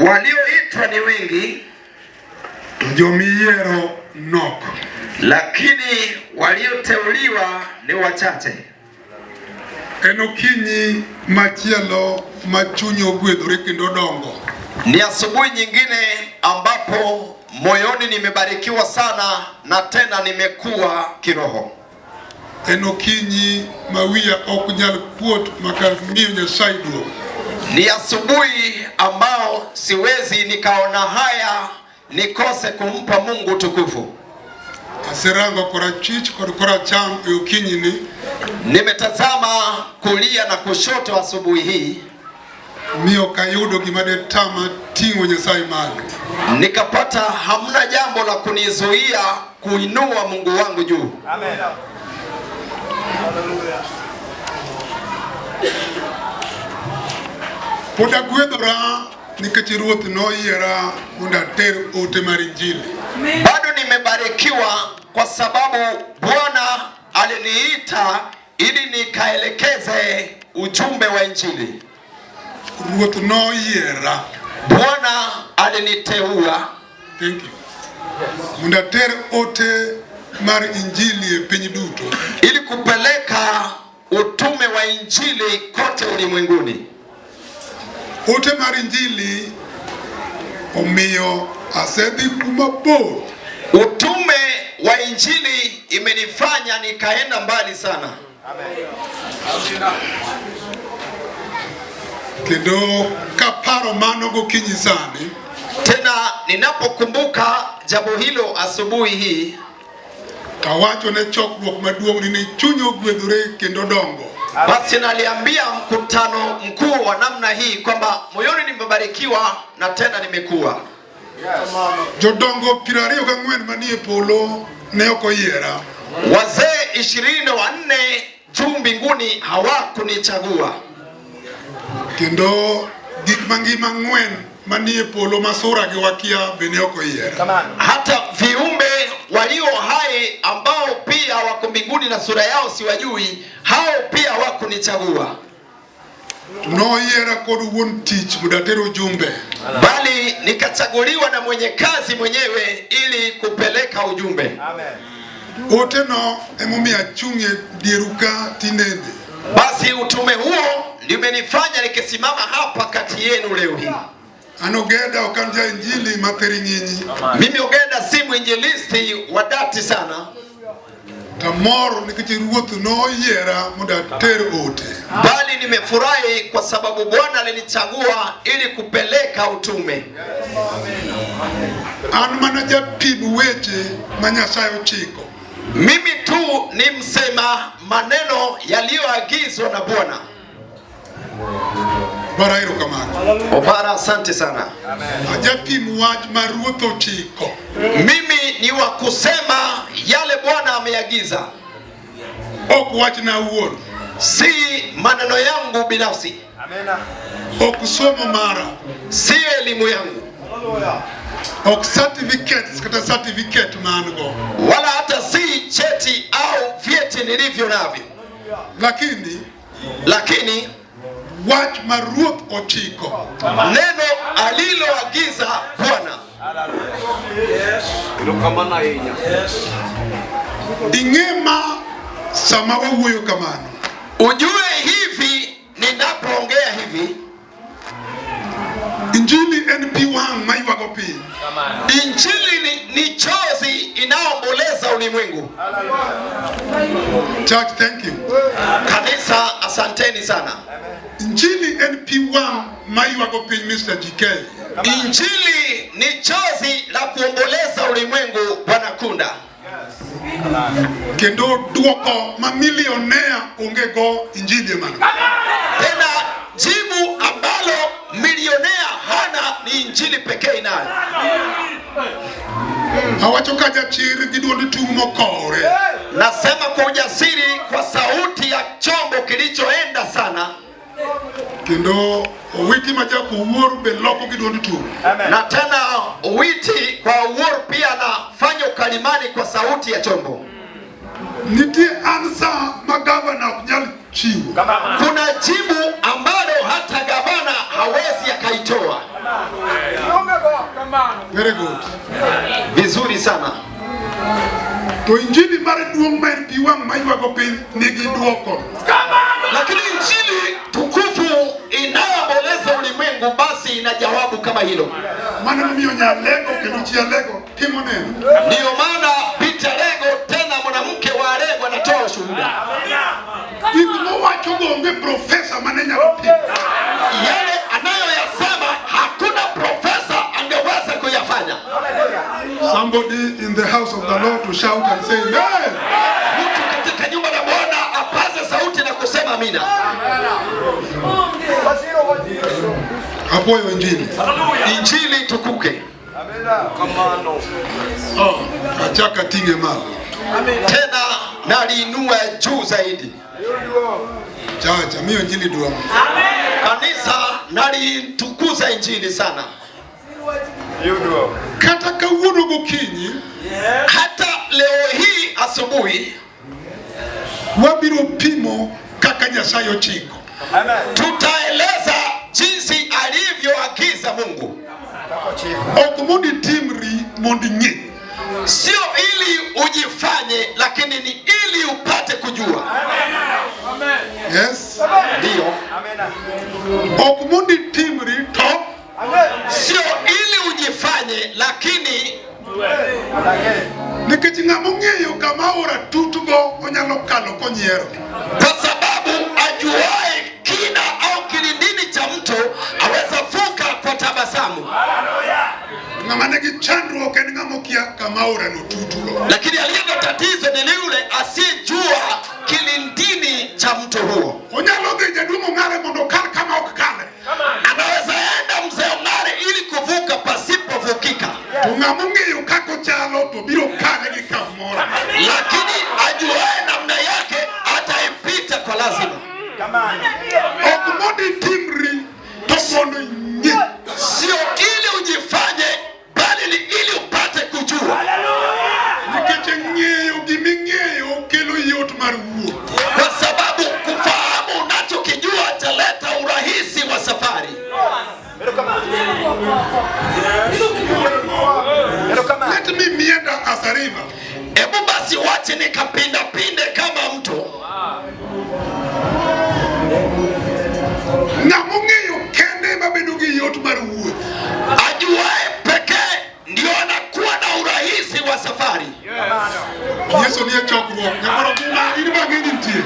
walioitwa ni wengi, jomiero nok, lakini walioteuliwa ni wachache. Enokinyi machielo machunyi ogwedhore kendo dongo. Ni asubuhi nyingine ambapo moyoni nimebarikiwa sana na tena nimekuwa kiroho. Enokinyi mawia ok nyal kuot makamiyo Nyasaye duong'. Ni asubuhi ambao siwezi nikaona haya nikose kumpa Mungu tukufu. Aserango korachwich kod koracham e okinyini. Nimetazama kulia na kushoto asubuhi hii. Miyo kayudo gima de tama ting'o Nyasaye malo. Nikapata hamna jambo la kunizuia kuinua Mungu wangu juu. Amen. Poda gwedhora nikech Ruoth noyiera mondo ater ote mar Injili. Bado nimebarikiwa kwa sababu Bwana aliniita ili nikaelekeze ujumbe wa Injili. Ruoth noyiera. Bwana aliniteua. Thank you. Mondo ater ote mar Injili e piny duto. Ili kupeleka utume wa Injili kote ulimwenguni. Ote mar Injili omiyo asedhi kuma bor. Utume wa Injili imenifanya nikaenda mbali sana. Amen. Kendo kaparo mano gokinyi sani, Tena ninapokumbuka jambo hilo asubuhi hii, kawacho ne chokruok maduong' ni chuny ogwedhore kendo dongo. basi naliambia mkutano mkuu wa namna hii kwamba moyoni nimebarikiwa na tena nimekuwa. Jodongo 24 manie polo ne ok oyiera. Wazee 24 juu mbinguni hawakunichagua. Kendo gik mangima 4 manie polo masura gi wakia bende ok oyiera. Hata viumbe walio hai ambao pia wako mbinguni na sura yao siwajui, hao pia hawakunichagua. Noyiera kod wuon tich mondo ater ujumbe. Bali nikachaguliwa na mwenye kazi mwenyewe ili kupeleka ujumbe. Amen. Ote no emomiyo achung'e dieruka tinende. Basi utume huo limenifanya nikisimama hapa kati yenu leo hii. Anogeda okanja Injili mathering'inyi. Mimi Ogeda si mwinjilisti wa dhati sana. Tamoro nikech Ruoth noyiera mondo ater ote. Bali nimefurahi kwa sababu Bwana alinichagua ili kupeleka utume. An mana japim weche ma Nyasaye ochiko. Mimi tu ni msema maneno yaliyoagizwa na Bwana. Bara erokamano. Obara, asante sana. Ajapim wach ma Ruoth ochiko. Mimi ni wa kusema yale Bwana ameagiza. Ok wachna awuon. Si maneno yangu binafsi. Amen. Ok somo mara. Si elimu yangu. Ok certificates kata certificate ma an go. Wala hata si cheti au vyeti nilivyo navyo. Lakini wach ma Ruoth ochiko. Neno aliloagiza Bwana. Ing'ema sama wawuoyo kamano. Ujue hivi ninapoongea hivi, Injili en pi wang' ma ywago piny. Injili ni chozi inaomboleza ulimwengu. Church, thank you. Kanisa, asanteni sana. Injili en pi wang' ma ywago piny, Mr. GK. Injili ni chozi la kuomboleza ulimwengu, Bwana Kunda. Kendo duoko ma milionea onge go Injili emano. Tena jibu ambalo milionea hana ni Injili pekee inayo. Awacho ka jachir gi duond tung' mokore. Nasema kwa ujasiri kwa sauti ya chombo kilichoenda sana. Kendo owiti ma jako wuor be loko gi duond tung'. Na tena witi kwa uoru pia anafanya ukalimani kwa sauti ya chombo. Nitie ansa ma gavana ok nyal chiwo. Kuna jibu ambalo hata gavana hawezi akaitoa. Very good. Vizuri sana. To injili mara duong ma piwang maywago piny nigi duoko. Lakini injili tukufu inayoboleza ulimwengu basi ina jawabu kama hilo. Maana mimi onyalego kendo chi alego timo neno. Ndio maana Peter Lego tena mwanamke wa Alego anatoa ushuhuda. Iko wacho gombe profesa manenya rupi. Yale anayoyasema hakuna profesa angeweza kuyafanya. Somebody in the house of the Lord to shout and say amen. Mtu katika nyumba ya Bwana apaze sauti na kusema amina. Hapo injili. Injili tukuke. Achaka tinge malo. Tena naliinua juu zaidi. Chacha mimi injili duong. Kanisa nalitukuza injili sana. Kata kawuono gokinyi. Hata leo hii asubuhi Wabiro pimo kaka Nyasaye ochiko. tutaeleza jinsi alivyoagiza Mungu. Okomondi timri mondi ng'e. Sio ili ujifanye, lakini ni ili upate kujua. Yes. Ndio. Okomondi timri to. Sio ili ujifanye, lakini Nikech ng'amo ng'eyo kama ora tutugo onyalo kalo konyiero. kwa sababu ajuae kina au kilindini cha mtu aweza vuka kwa tabasamu. Ng'ama nigi chandruok en ng'amo kia kama ora no tutugo. Lakini aliye na tatizo ni yule asiyejua kilindini cha mtu huo. Onyalo dhi jadumo ng'are mondo kal kama ok kale. Anaweza enda mzee ng'are ili kuvuka pasipovukika. To ng'amo ng'eyo kako chalo to biro kale gi kamoro. Lakini ajuae namna yake ataipita kwa lazima. Okomondi timri to mondo ng'e. Sio ili ujifanye, bali ni ili upate kujua. Nikech ng'eyo giming'eyo kelo yot mar wuoth. Kwa sababu kufahamu unachokijua taleta urahisi wa safari. Let me meander as a river. Hebu basi wache nikapinda pinde kama mto. Ng'amo ng'eyo kende mabedo gi yot mar wuoth. Ajuae pekee ndio anakuwa na urahisi wa safari. Yesu ni chokruok. Nyakoro guma in mageni nitie.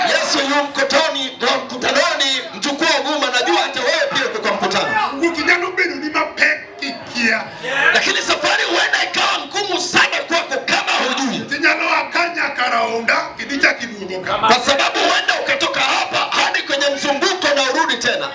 Yesu yu mkutanoni, mchukua guma, najua hata wewe pia uko kwa mkutano. Wuoth nyalo bedo ni mapek kikia. Lakini safari huenda ikawa ngumu sana kwako kama hujui. Tinyalo akanya karaonda kidicha kiduogo kama. Kwa sababu huenda ukatoka hapa hadi kwenye mzunguko na urudi tena.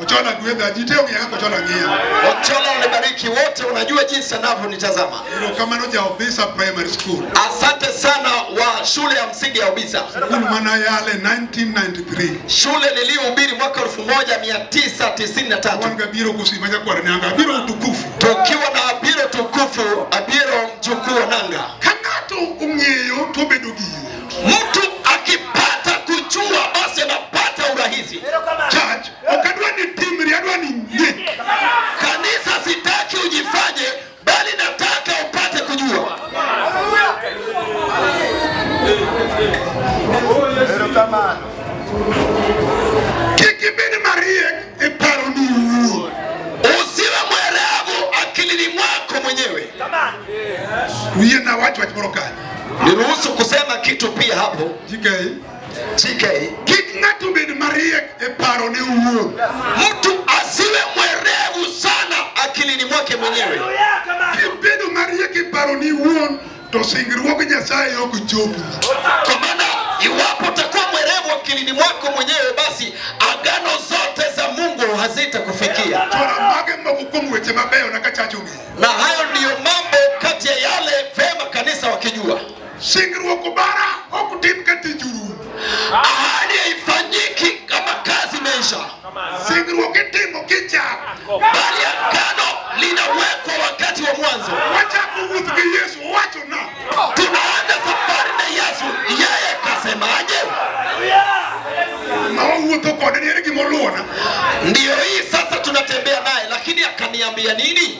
Ochola gwedha jiteo yako chola ngia. Ochola unibariki wote, unajua jinsi anavyonitazama. Ilo kama no ja Obisa Primary School. Asante sana wa shule ya msingi ya Obisa. Skulu mana yale 1993. Shule niliyohubiri mwaka 1993. Wanga biro kusimanya kwa nanga biro utukufu. Tukiwa na Abiro tukufu, Abiro mjukuu nanga. Kanato ung'eyo to bedo gi yot. Mtu akipata kujua basi anapata urahisi. Church, okadwa ni timri adwa ni ng'e. Kanisa sitaki ujifanye, bali nataka upate kujua. Kikibidi mariek e paro ni wuo. Usiwe mwerevu akilini mwako mwenyewe. Uye na watu wachimorokani. Niruhusu kusema kitu pia hapo. TK. Kik ng'ato bed mariek e paro ni wuo. Mtu asiwe mwerevu sana akilini mwake mwenyewe. Kibedo mariek e paro ni wuo to singruok Nyasaye ok chopo. Kwa maana iwapo utakuwa mwerevu akilini mwako mwenyewe, basi agano zote za Mungu hazitakufikia. Chora mage moko kuom weche mabeyo na kachacho ng'e. Na hayo ndiyo mambo kati ya yale vema kanisa wakijua. Singruok bara ok tim ka tich uru. Ahadi haifanyiki kama kazi imeisha. Singruok itimo kichako. Bali agano linawekwa wakati wa mwanzo. Wachako wuoth gi Yesu wacho na. Tunaanza safari na Yesu, yeye kasemaje? Ma wuotho kode ni gimoluona. Ndiyo hii sasa tunatembea naye, lakini akaniambia ananiambia nini?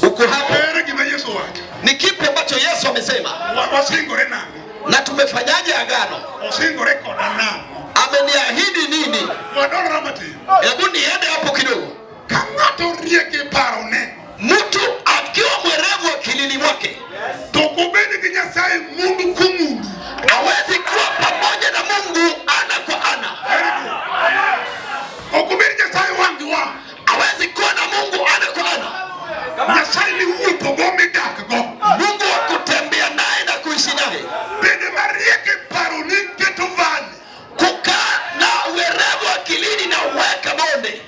Uko hapo? Ni kipi ambacho Yesu amesema? Na tumefanyaje agano? Ameniahidi nini? Hebu niende hapo kidogo. Mtu akiwa mwerevu akilini mwake, hawezi kuwa pamoja na Mungu ana kwa ana. Hawezi kuwa na Mungu ana kwa ana. Mungu wa kutembea naye na kuishi naye. Kukaa na uwerevu akilini na uweka bonde.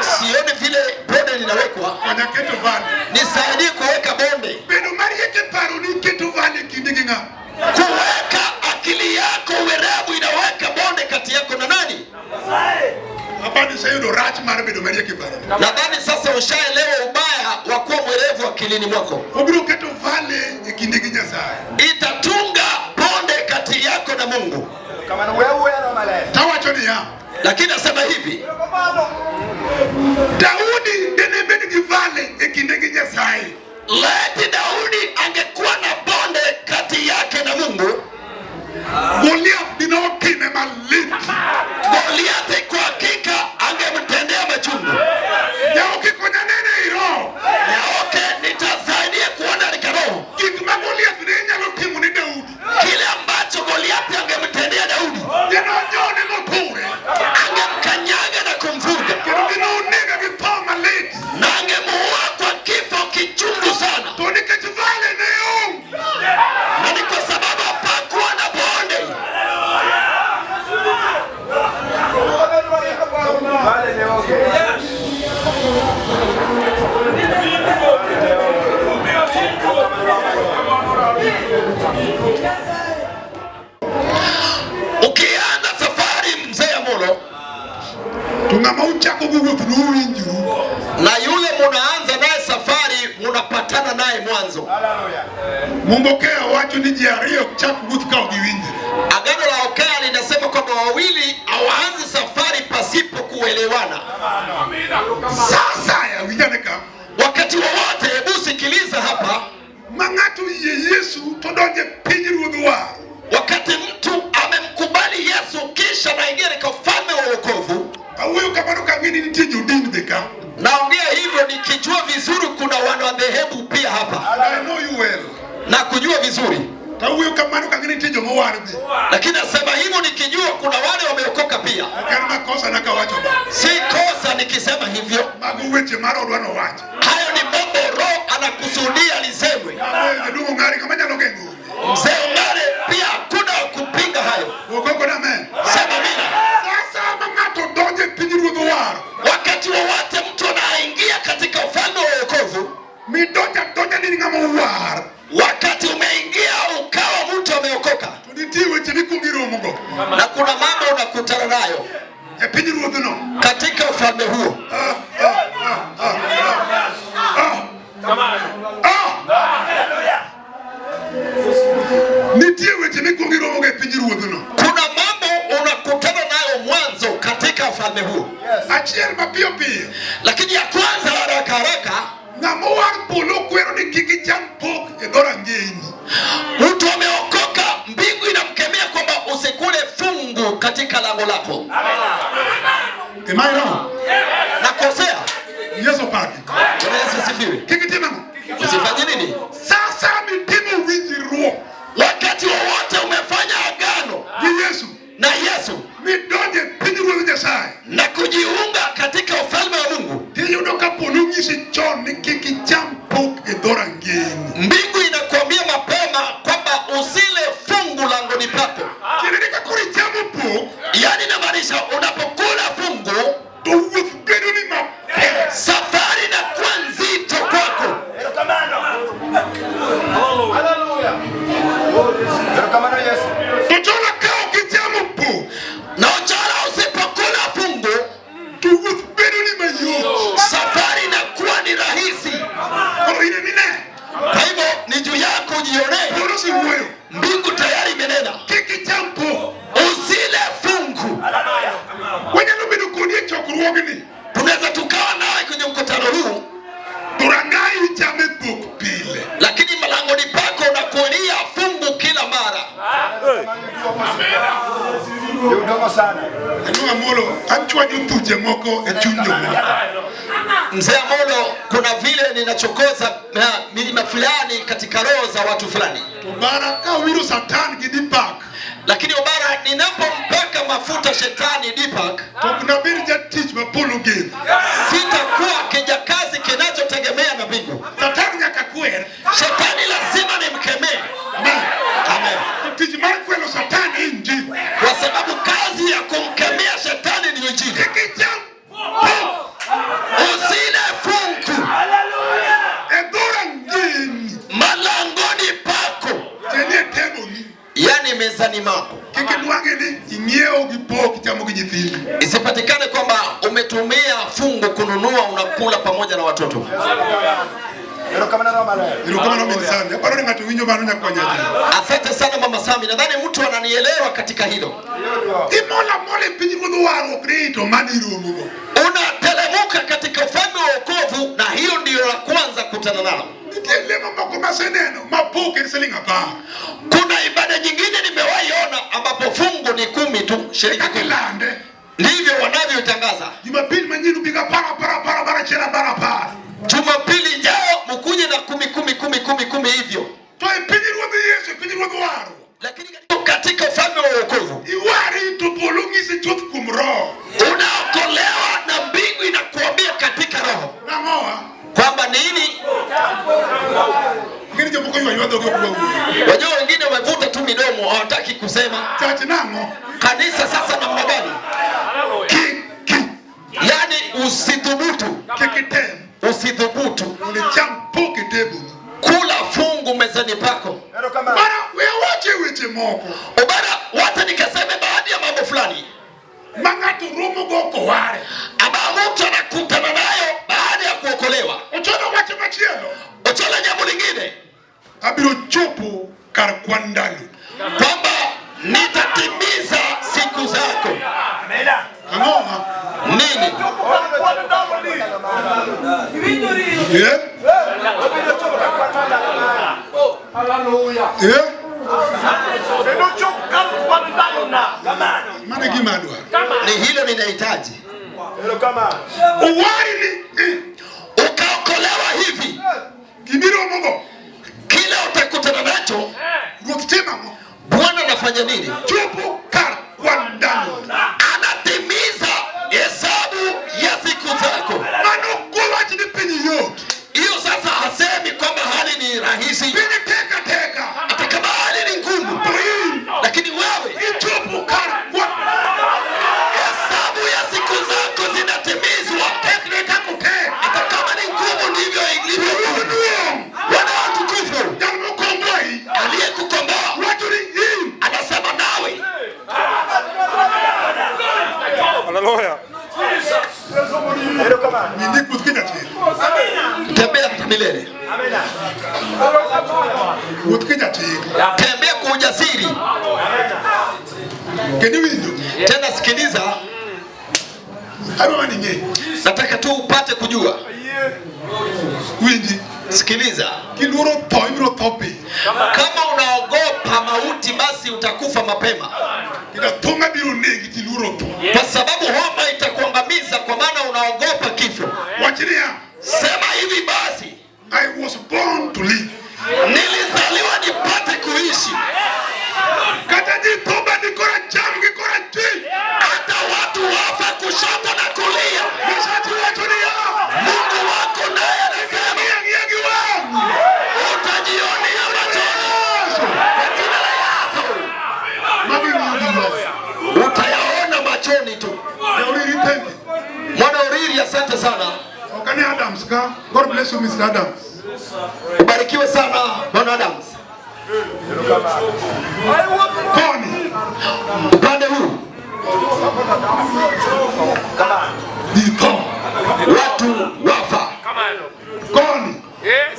Sioni vile bonde linawekwa. Nisaidie kuweka bonde. Kuweka akili yako uwerevu inaweka bonde kati yako na nani? Nadhani sasa ushaelewa ubaya wa kuwa mwerevu akilini mwako. Itatunga bonde kati yako na Mungu. Lakini nasema hivi, leti Daudi angekuwa na bonde kati yake na Mungu, Goliathi kwa hakika angemtendea machungu. Nitasaidia kuona katika roho kile ambacho Goliathi angemtendea Daudi. Angemkanyaga na kumvunja, na angemuua kwa kifo kichungu sana. Na ni kwa sababu hapakuwa na bonde. Ukianza safari mzee Amolo, na yule munaanza naye safari munapatana naye mwanzo. Agano la Okea linasema kwamba wawili hawaanzi safari pasipo kuelewana. Wakati wowote, hebu sikiliza hapa. Wakati mtu amemkubali Yesu kisha naingia katika ufalme wa wokovu. Naongea hivyo nikijua vizuri kuna wanadhehebu pia hapa. Na kujua vizuri. Lakini nasema hivyo nikijua kuna wale wameokoka pia. Si kosa nikisema hivyo. Hayo ni mambo Roho anakusudia lisemwe. Mzee Ungare pia hakuna kupinga hayo. Sema amina. Wakati wowote mtu anaingia katika ufalme wa wokovu, wakati umeingia ukawa mtu ameokoka, na kuna mambo unakutana nayo katika ufalme huo. Kuna mambo unakutana nayo mwanzo katika ufalme huo. Lakini ya kwanza haraka haraka, mtu ameokoka, mbingu inamkemea kwamba usikule fungu katika lango lako. Nakosea? Yesu asifiwe. Usifanye nini? Wakati wowote umefanya agano na Yesu na kujiunga katika ufalme wa Mungu, mbingu inakuambia mapema kwamba usile fungu langoni pako. Yani inamaanisha unapokula fungu, safari inakuwa nzito kwa Amolo achwa jutuje moko echunjo. Mzee Amolo, kuna vile ninachokoza milima fulani katika roho za watu fulani. Baraka wiru Satan gidipak. Lakini Obara, ninapompaka mafuta shetani Deepak, sitakuwa kijakazi kinachotegemea na mbingu. Shetani lazima nimkemee. Amen. Kwa sababu kazi ya kumkemea shetani ni injili. Usile fungu malangoni pako, yani mezani mako. Isipatikane kwamba umetumia fungu kununua unakula pamoja na watoto. Asante sana Mama Sami, nadhani mtu ananielewa katika hilo. Unatelemuka katika ufalme wa wokovu, na hiyo ndio la kwanza kutana nalo. Kuna ibada nyingine nimewahi ona ambapo fungu ni 10 tu, shilingi 10. Ndivyo wanavyotangaza. Jumapili njao mkuje na 10 hivyo. Lakini katika ufalme wa wokovu unaokolewa na mbingu inakuambia katika roho kwamba nini? Wajua wengine wamevuta tu midomo, hawataki kusema. Kanisa sasa namna gani? Yani usithubutu. Usithubutu kula fungu mezani pako. Obara, wacha nikaseme baadhi ya mambo fulani ambayo mtu anakutana nayo baada ya kuokolewa. Ochola jambo lingine kwamba nitatimiza siku zako. Nini? Ni hilo ninahitaji. Ukaokolewa hivi, kila utakutana nacho Bwana anafanya nini? Anatimiza hesabu ya siku zako. Hiyo sasa hasemi kwamba hali ni rahisi, hata kama hali ni ngumu, lakini wewe hesabu ya siku zako zinatimizwa. Hata kama ni ngumu, ndivyo ilivyo. Bwana watukufu aliyekukomboa anasema nawe. Haleluya. Tembea milele. Tembea kwa ujasiri. Tena sikiliza. Nataka tu upate kujua. Sikiliza. Kama unaogopa mauti, basi utakufa mapema. Kwa sababu homa itakuangamiza, kwa maana unaogopa kifo. Sema hivi basi, I was born to live. Nilizaliwa nipate kuishi. Hata watu wafa kushoto na kulia, Mungu wako naye anasema utajionea machoni. Utayaona machoni tu. Mwana Uriri, asante sana. God bless you, Mr. Adams. Ubarikiwe sana Bwana Adams. Koni upande huu Dito watu wafa. Koni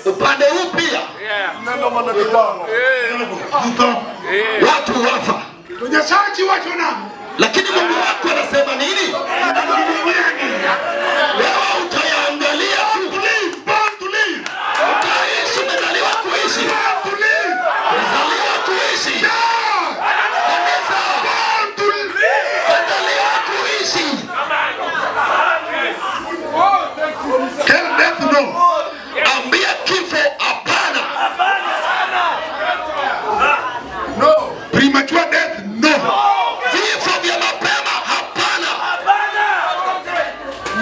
upande huu pia Dito watu wafa. Lakini Mungu wako anasema nini? Wewe utayaangalia tu. Utaishi, umezaliwa kuishi. Umezaliwa kuishi. Umezaliwa kuishi. Tell death no. Ambia kifo hapana. No. Premature death no. Vifo vya mapema hapana.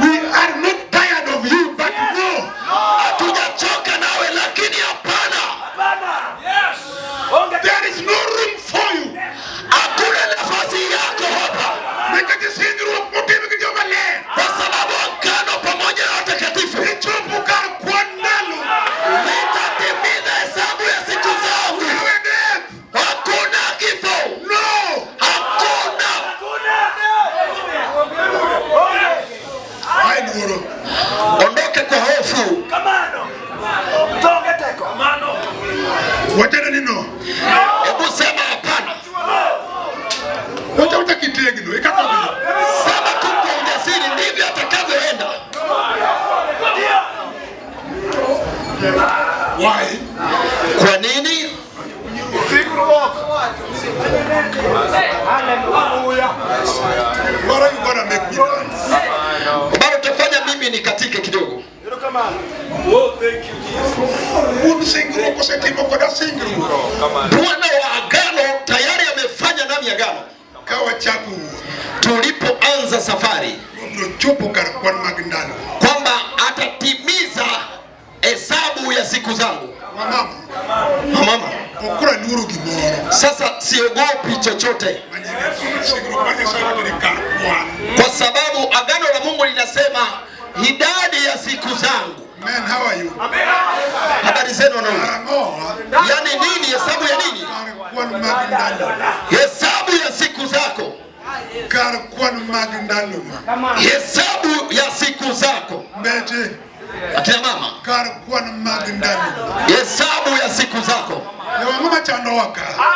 We are not tired of you but no. Hatujachoka nawe lakini hapana. There is no room for you. Hakuna nafasi yako hapa. Kwa sababu agano pamoja na watakatifu litatimiza hesabu ya siku zangu. Hakuna kifo. No. Hakuna. Ondoke kwa hofu. Wachana nino. Hebu sema hapana. Wacha kitegno. Sema tu kwa ujasiri, ndivyo atakavyoenda. Why? Kwa nini? What are you gonna make me dance? Bado tufanya mimi nikatike kidogo. Bwana wa agano tayari amefanya nami agano. Tulipoanza safari kwamba atatimiza hesabu ya siku zangu. Mama, sasa siogopi chochote, kwa sababu agano la Mungu linasema idadi ya siku zangu. Man, how are you? Habari zenu wanaume. Yani nini? Hesabu ya nini? Hesabu ya siku zako. Hesabu ya siku zako. Akina mama, hesabu ya siku zako.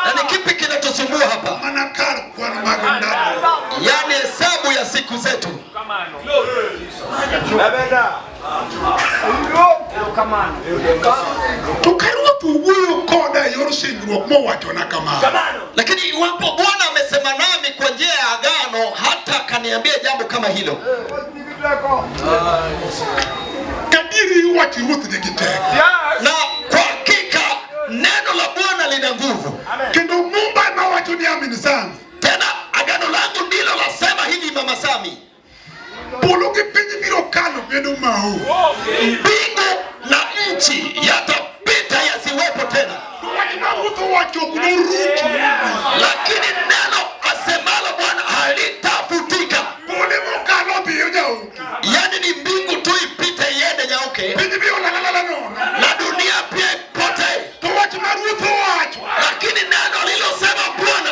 Na ni kipi kinatusumbua hapa? Yani hesabu ya siku zetu. Lakini iwapo Bwana amesema nami kwa njia ya agano, hata kaniambia jambo kama hilo, na kwa hakika neno la Bwana lina nguvu. Tena agano langu ndilo lasema hivi, Mama Sami, mbingu na nchi yatapita yasiwepo tena, lakini neno asemalo Bwana halitafutika. Yani ni mbingu tu ipite iende nyauke, na dunia pia ipote, lakini neno alilosema Bwana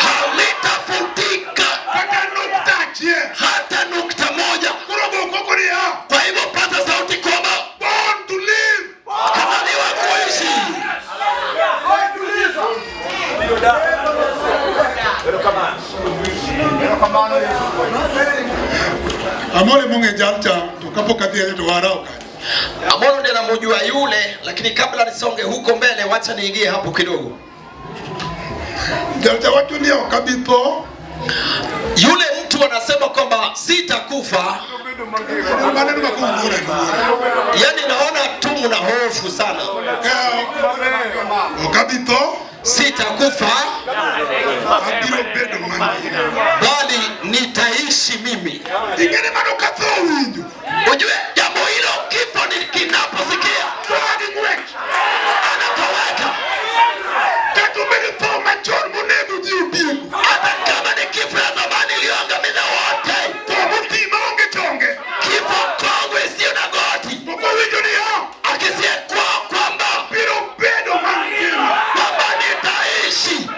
halitafutika hata nukta moja. Kwa hivyo pata sauti kwamba kazaliwa kuishi. Amole munge jalcha tukapo katia to warao. Amolo ndiye anamjua yule, lakini kabla nisonge huko mbele, wacha niingie hapo kidogo. Jalcha watu ni kabito. Yule mtu anasema kwamba sitakufa. Yani naona tu mna hofu sana. Kabito sitakufa, bali nitaishi mimi. Ujue jambo hilo, kifo ni kinaposikia anatoweka. Hata kama ni kifo ya zamani iliyoangamiza wote, kifo kongwe isiyo na goti, akisikia kwamba nitaishi,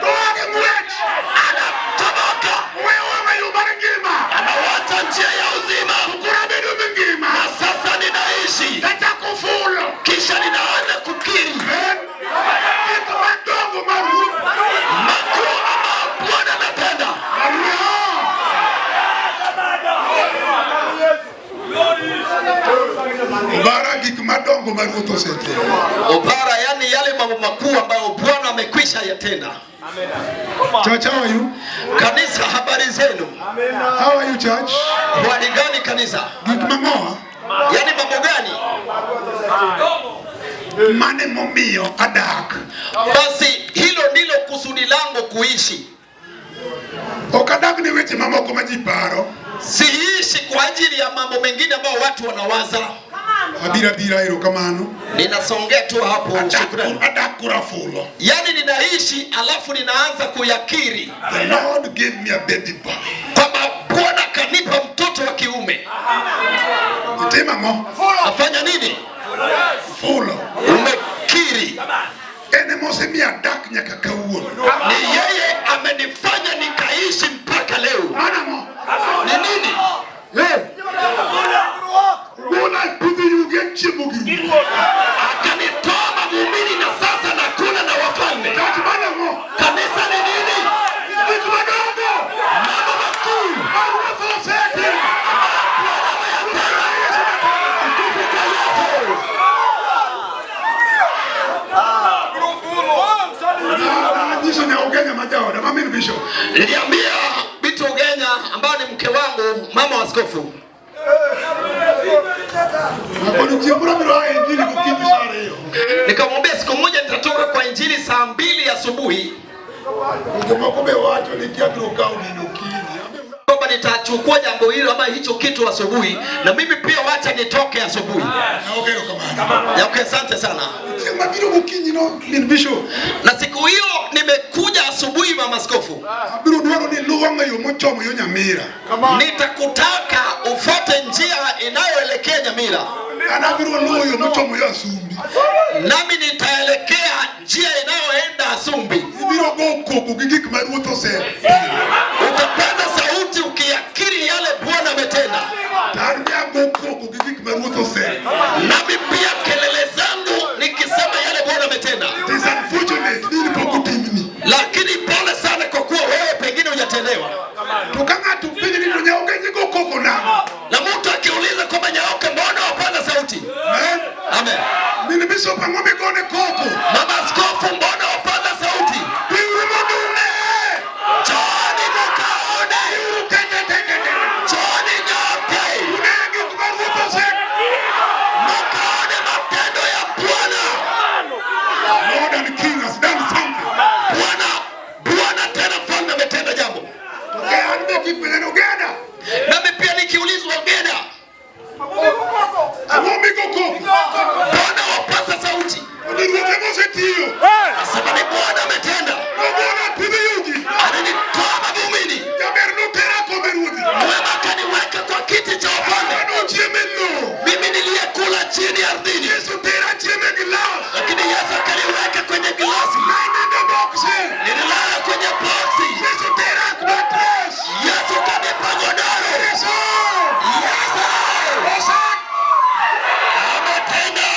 anatoboka, anawacha njia ya uzima, na sasa ninaishi, kisha ninaanza kukiri makuu ambayo Bwana anatenda. Ubara, yani yale mambo makuu ambayo Bwana amekwisha yatenda. Church, how are you? Kanisa, habari zenu? How are you, church? Hali gani kanisa? Gitmamoa. Yani mambo gani? Mane momio adak. Basi hilo ndilo kusudi langu kuishi. Okadak ni weche mamoko majiparo. Siishi kwa ajili ya mambo mengine ambayo watu wanawaza. Abira hilo kamano. Ninasongea tu hapo, shukrani. Adakura fulo. Yani ninaishi alafu ninaanza kuyakiri. The Lord gave me a baby boy. Kwamba Bwana kanipa mtoto wa kiume. Tema mo. Afanya nini? Fulo. Umekiri. Ene mose mi adak nyaka kawuono. Ni yeye amenifanya nikaishi mpaka leo. Mana mo. Ni nini? Wona pidi yuge chimugi. Akanitoa muumini na sasa nakula na wafalme. Mana mo. Kanisa ni nini? Mambo makuu. Niliambia Bitu Ugenya ambao ni mke wangu, mama wa askofu. Nikamwambia siku moja nitatoka kwa injili saa 2 asubuhi. Kwamba nitachukua jambo hilo ama hicho kitu asubuhi, na mimi pia wacha nitoke asubuhi. Okay, asante sana. Na siku hiyo nimekuja asubuhi, mama askofu. Nitakutaka ufuate njia inayoelekea Nyamira. Nami nitaelekea njia inayoenda Asumbi. Utapaza sauti ukiyakiri yale Bwana ametenda. Nami pia kelele zangu nikisema yale Bwana ametenda. Lakini pole sana kwa kuwa wewe pengine hujatendewa. Na mtu akiuliza kwamba Nyaoke mbona wapaza sauti? Amen. Mama askofu mbona wapaza sauti? Johnny Mukaone. Johnny Nyoke. Mukaone matendo ya Bwana. Bwana tena mfalme ametenda jambo. Nami pia nikiulizwa Ugenya, Bwana wapaza sauti. Asema ni Bwana ametenda. Alinitoa mavumini. Mwema kaniweka kwa kiti cha ufalme. Mimi niliyekula chini ardhini. Lakini Yesu akaniweka kwenye glasi. Nililala kwenye boksi. Yesu kanipa godoro. Yesu ametenda.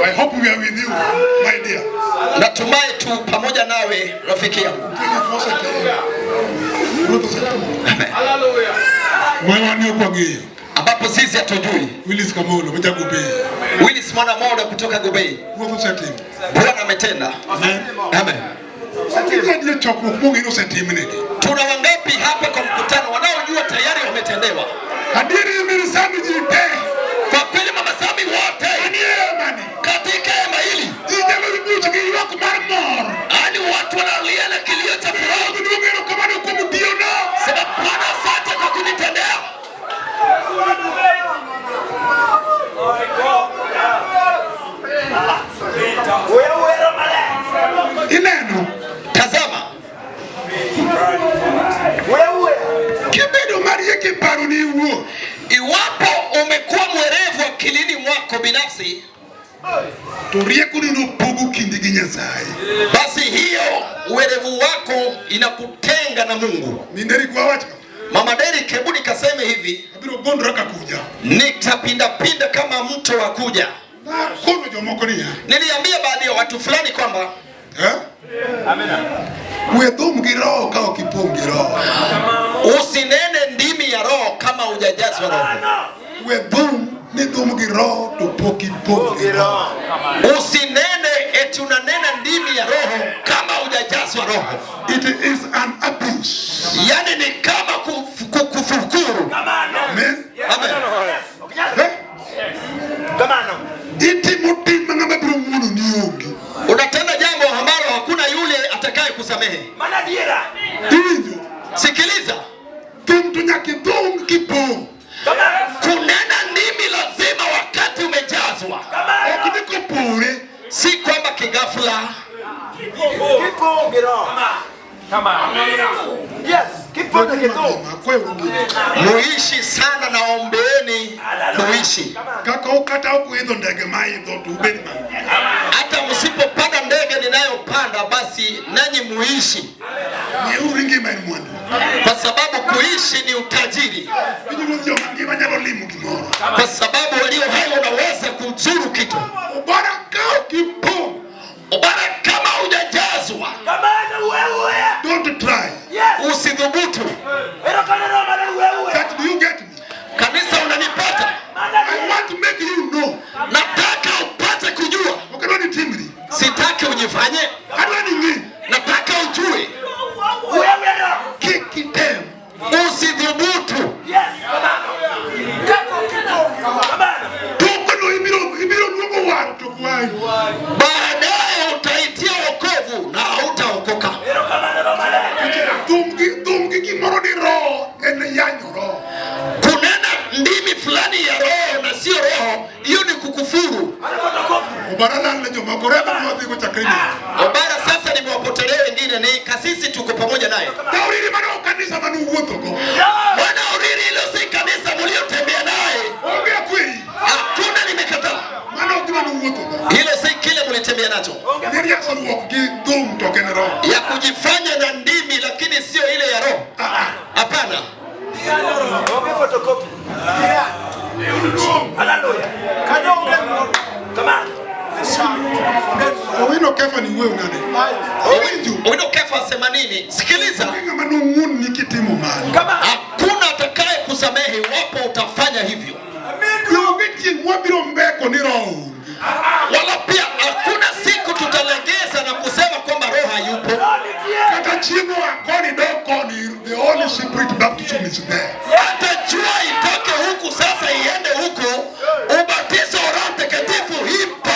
I hope we are with you, my dear. Natumai tu pamoja nawe rafiki yangu. Ambapo sisi hatujui. Willis Kamolo kutoka Gobei. Willis mwana moda kutoka Gobei. Bwana ametenda. Amen. Tuna wangapi hapa kwa mkutano wanaojua tayari wametendewa? Kwa kweli mama Sami wote katika hema hili ani watu wanalia na kilio cha furaha. Sababu Bwana asante kwa kunitendea. Ineno tazama. Kibedo Maria kiparu ni uo. Iwapo umekuwa mwerevu akilini mwako binafsi, basi hiyo uwerevu wako inakutenga na Mungu. Mama Derek, hebu nikaseme hivi, nitapinda pinda kama mto wa kuja. Niliambia baadhi ya watu fulani kwamba usinene ndimi ya roho kama hujajazwa roho. ni dhum gi roho to pok ipong gi roho. Usinene eti unanena ndimi ya roho kama hujajazwa roho. It is an abuse. Yani ni kama kufukuru. Amen. Amen. Iti ngama biro muno ni onge. Unatenda jambo ambalo hakuna yule atakaye kusamehe. Hivyo sikiliza, mtu nyaki dhum kipong. kunena ndimi lazima wakati umejazwa. Kupure Si kwamba kigafula. Muishi sana na ombeeni muishi. Hata msipopanda ndege ninayopanda basi nanyi muishi. Kwa sababu kuishi ni utajiri. Kwa sababu walio hai unaweza kuzuru kitu. Ubara kama hujajazwa. Don't try. Usidhubutu. That, do you get me? Kanisa unanipata? I want to make you know. Nataka upate kujua. Sitaki ujifanye. Nataka ujue. Kick them. Usidhubutu. Baadaye utaitia wokovu na hautaokoka. Kunena ndimi fulani ya roho na sio roho, hiyo ni kukufuru. Obara sasa nimewapotelea wengine, ni kasisi tuko pamoja naye. Bwana uriri hilo si kanisa mliotembea naye. Hakuna, nimekataa. Hilo si kile mlitembea nacho. Ya kujifanya na ndimi lakini sio ile ya roho. Hapana. Owino Kefa sema nini? Sikiliza. Hakuna atakaye kusamehe wapo utafanya hivyo. Wala pia hakuna siku tutalegeza na kusema kwamba roho hayupo. Hata jua itoke huku sasa iende huku, ubatizo wa Roho Mtakatifu ipo.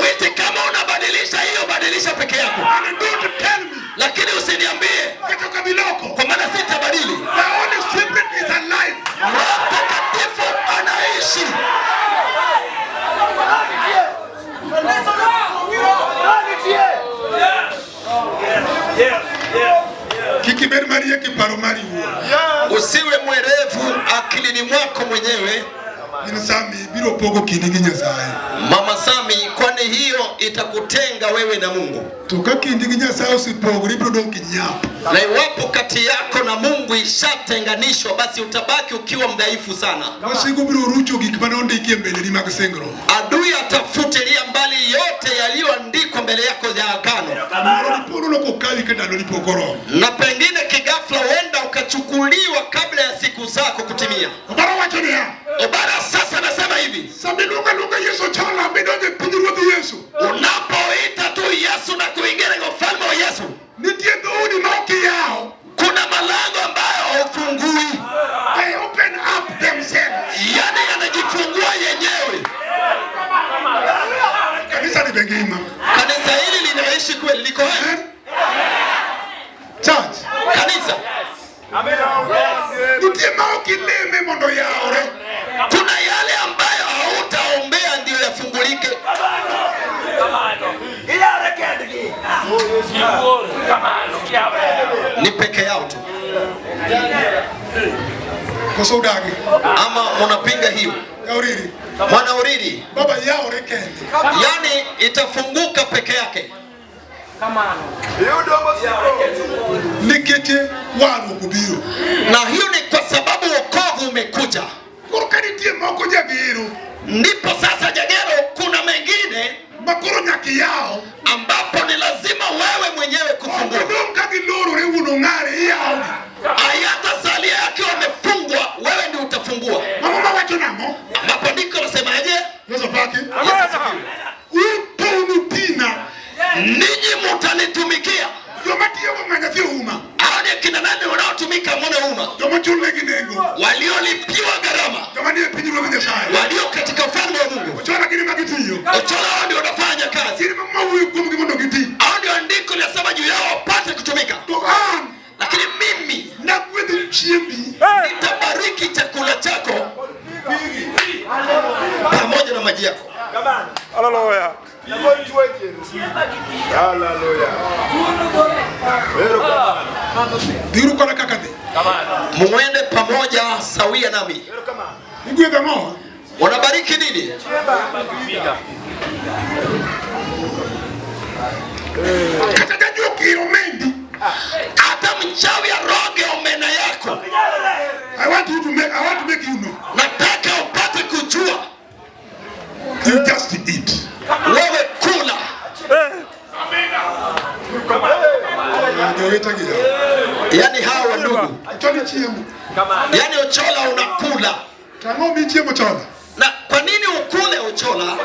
Witi kama unabadilisha hiyo, badilisha peke yako. Lakini usiniambie kwa maana sitabadili. Roho Mtakatifu anaishi. Usiwe mwerevu akilini mwako mwenyewe. Mama Sami, kwani hiyo itakutenga wewe na Mungu. Na iwapo kati yako na Mungu ishatenganishwa, basi utabaki ukiwa mdhaifu sana. Adui atafutilia mbali yote yaliyoandikwa mbele yako ya agano. Na pengine kigafla wenda ukachukuliwa kabla ya siku zako kutimia. Obara sasa nasema hivi. Unapoita tu Yesu na kuingia kwa ufalme wa Yesu, kuna malango ambayo haufungui. Yani yanajifungua yenyewe. Kanisa hili linaishi kweli, liko hai. Church. Kanisa. Kuna yale ambayo hautaombea ndio yafungulike. Ni peke yao tu. Ama unapinga hiyo? Mwana uriri. Yani itafunguka peke yake. Na hiyo ni kwa sababu wokovu umekuja. Ndipo sasa Jagero kuna mengine ambapo ni lazima wewe mwenyewe kufungua. Hayata salia yakiwa amefungwa Utonutina. Ninyi mtanitumikia. Hao ni kina nani wanaotumika mwana uma? Waliolipiwa gharama. Walio katika ufalme wa Mungu. Ochola hao ndio wanafanya kazi. Hao ndio andiko linasema juu yao wapate kutumika. Lakini mimi nitabariki chakula chako pamoja na maji yako. Hallelujah. Muende pamoja sawia nami. Wanabariki nini? Hata mchawi aroge omena yako. I want to make you know. Nataka upate kujua. You just eat. Wewe kula. Yani hawa ndugu. Yani Ochola unakula. Na kwa nini ukule Ochola?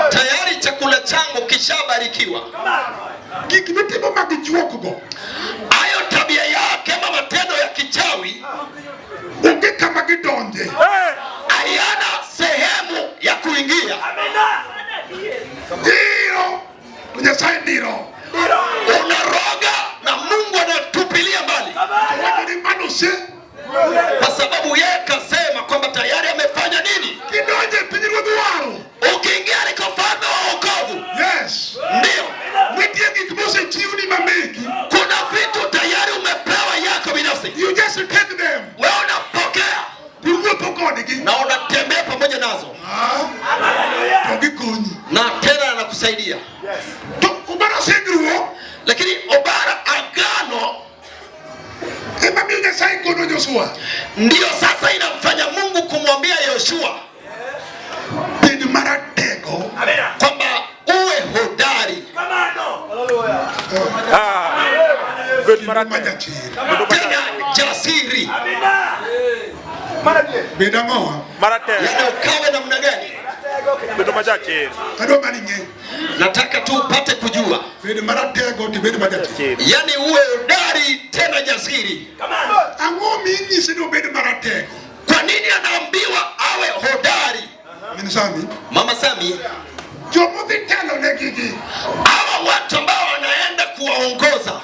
Tayari chakula changu kishabarikiwa. Hayo tabia yake ama matendo ya kichawi hayana sehemu ya kuingia. Unaroga na Mungu anatupilia mbali. Kwa sababu yeye kasema kwamba tayari amefanya nini? Ukiingia katika ufalme wa wokovu. Yes. Ndio. Kuna vitu tayari umepewa yako binafsi. You just take them. Wewe unapokea. Na unatembea pamoja nazo. Na tena anakusaidia. Lakini Obara agano ndio sasa inamfanya Mungu kumwambia Yoshua kwamba uwe hodari. Tena jasiri. Yani ukawe namna gani? Nataka tu upate kujua. Yani uwe hodari tena jasiri. Kwa nini anaambiwa awe hodari? Mama Sami, hawa watu ambao wanaenda kuwaongoza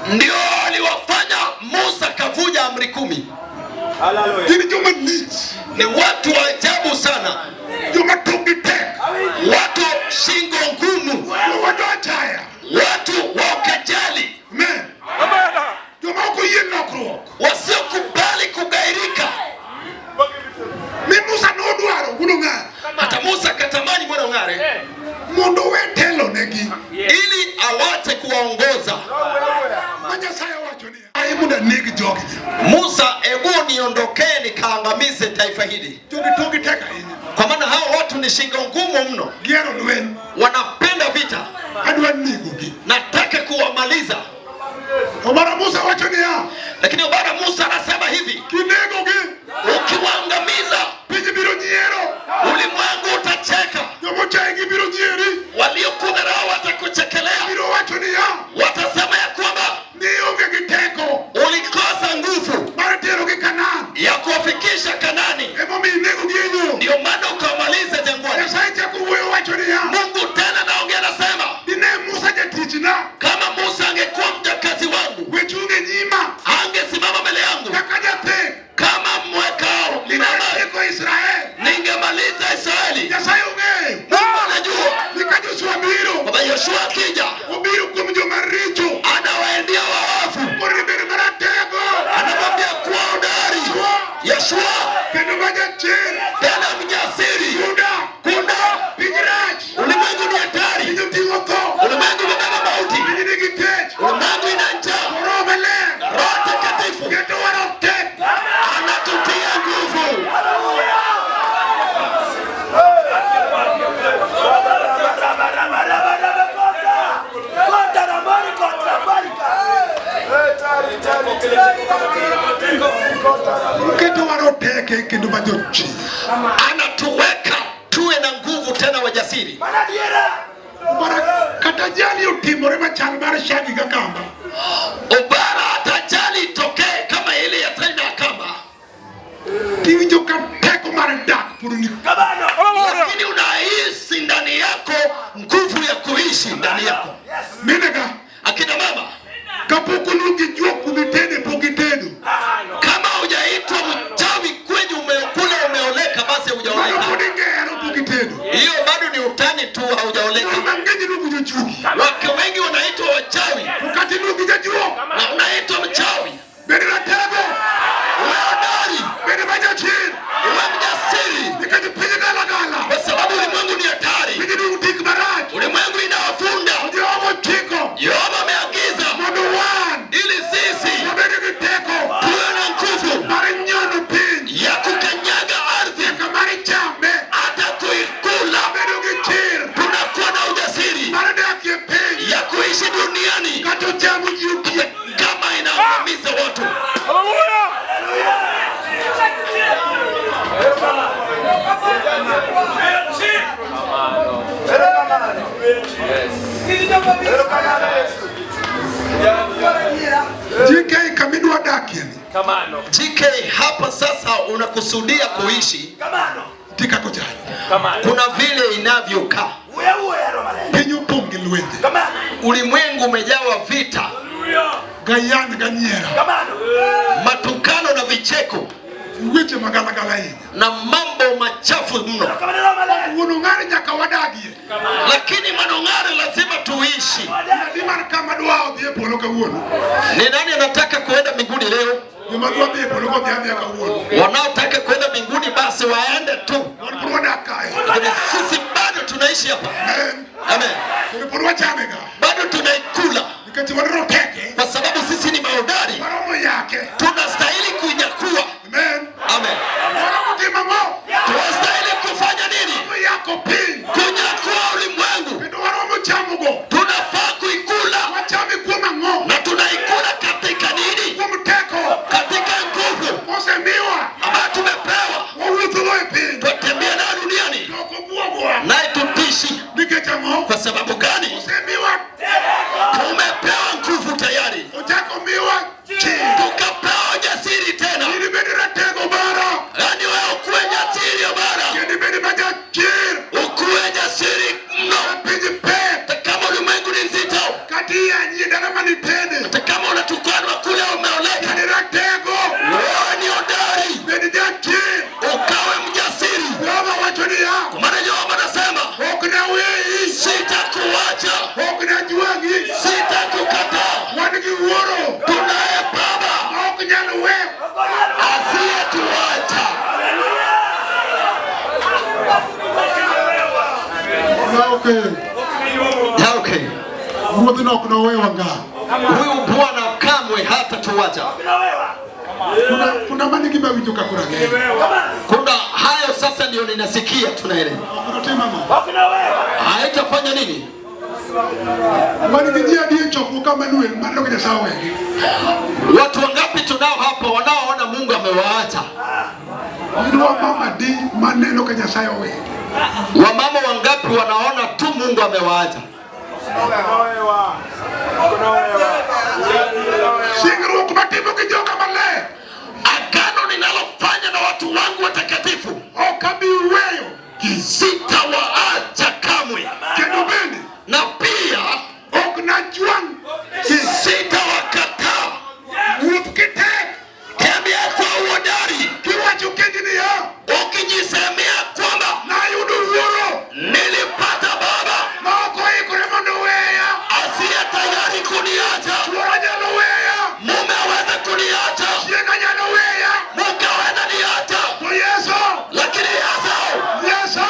ndio waliwafanya Musa kavuja amri 10. Ni watu wa ajabu sana. Watu shingo ngumu. Watu wa ukejeli. Wasiokubali kugairika. Hata Musa katamani mwana ungare ili awate kuwaongoza. Musa, ebu niondokee nikaangamize taifa hili. Kwa maana hao watu ni shingo ngumu mno. Wanapenda vita. Nataka kuwamaliza. Lakini Obara Musa anasema hivi, ukiwaangamiza ulimwengu utacheka. Waliokudharau watakuchekelea. Watasema ya kwamba ulikosa nguvu ya kuwafikisha Kanani. Ndio maana ukamaliza jangwani. Mungu tena kendo majochi. Anatuweka tuwe na nguvu tena wajasiri. Bara katajali utimore machal bara shagi kakamba. Ubara atajali tokee kama ile ya tena kamba. Tiwijo kateko mara dak puruni. Lakini unahisi ndani yako nguvu ya kuishi ndani yako. Nenega akina mama kapuku nuki jua kumitende pokitedo. Kama hujaitwa mchawi kwenye umekula umeoleka basi hujaoleka. Hiyo bado ni utani tu, haujaoleka. Wake wengi wanaitwa wachawi na unaitwa mchawi. Uwe hodari, uwe mjasiri, kwa sababu ulimwengu ni hatari. Ulimwengu inawafunda. Yehova ameagiza ili sisi tuwe na nguvu ya kukanyaga ardhi hata kuikula. Tunakuwa na ujasiri ya kuishi duniani kama inaangamiza watu. JK kamidwa dakieni. JK hapa sasa unakusudia kuishi. Tika kujali. Kuna vile inavyokaa. Penyo pongi luende. Ulimwengu umejawa vita. Gayana ganyera. Matukano na vicheko. Uweche magalagala hii. Na mambo machafu mno. Unungari nyaka wadagie. Lakini manungari lazima tuishi. Ni nani anataka kuenda mbinguni leo? Wanaotaka kuenda mbinguni basi waende tu. Lakini sisi bado tunaishi hapa. Amen. Bado tunaikula. Kwa sababu sisi ni mahodari. Tunastahili kuinyakua. Amen. Tunastahili kufanya nini? Kunyakua ulimwengu. Tunafaa kuikula. Na tunaikula katika nini? Katika nguvu ambayo tumepewa. Tutembea nayo duniani. Naye tutishi. Kwa sababu gani? Tumepewa nguvu tayari. Tukapewa ujasiri tena. Yaani wewe ukuwe jasiri ya bara. Ukuwe jasiri mno. Kama ulimwengu ni nzito. Kama unatukanwa kule umeoleka. Wewe ni hodari. Ukawe mjasiri. Kwa maana Yehova anasema sitakuacha. Sitakukataa. Tunaye Baba asiyetuacha. Okay. Huyu Bwana kamwe hata tuacha. Kuna hayo sasa ndio ninasikia tunaelewa. Haitafanya nini? Watu wangapi tunao hapa wanaoona Mungu amewaacha? Wamama wangapi wanaona tu Mungu amewaacha? Agano ninalofanya na watu wangu watakatifu, sitawaacha kamwe. Na pia sitawakataa. Tembea kwa uhodari. Ukijisemea kwamba nilipata Baba asiye tayari kuniacha. Mume aweza kuniacha. Mke aweza niacha. Lakini Yesu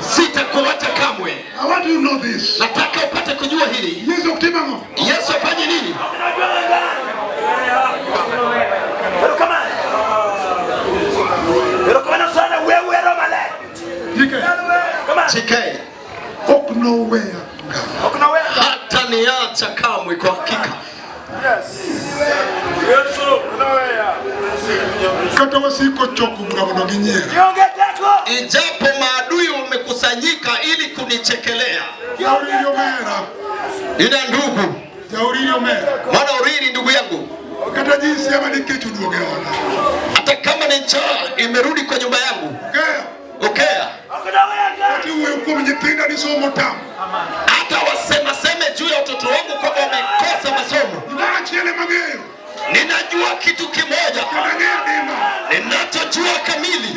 Sitakuacha kamwe. I want you to know this. Nataka upate kujua hili. Yesu afanye nini? TK. Hata niacha kamwe kwa hakika. Ijapo maadui wamekusanyika ili kunichekelea. Nina ndugu. Mwana Uriri ndugu yangu. Hata kama ni njaa imerudi kwa nyumba yangu. Okea. Hata waseme juu ya watoto wangu kwa wamekosa masomo. Ninajua kitu kimoja. Ninachojua kamili.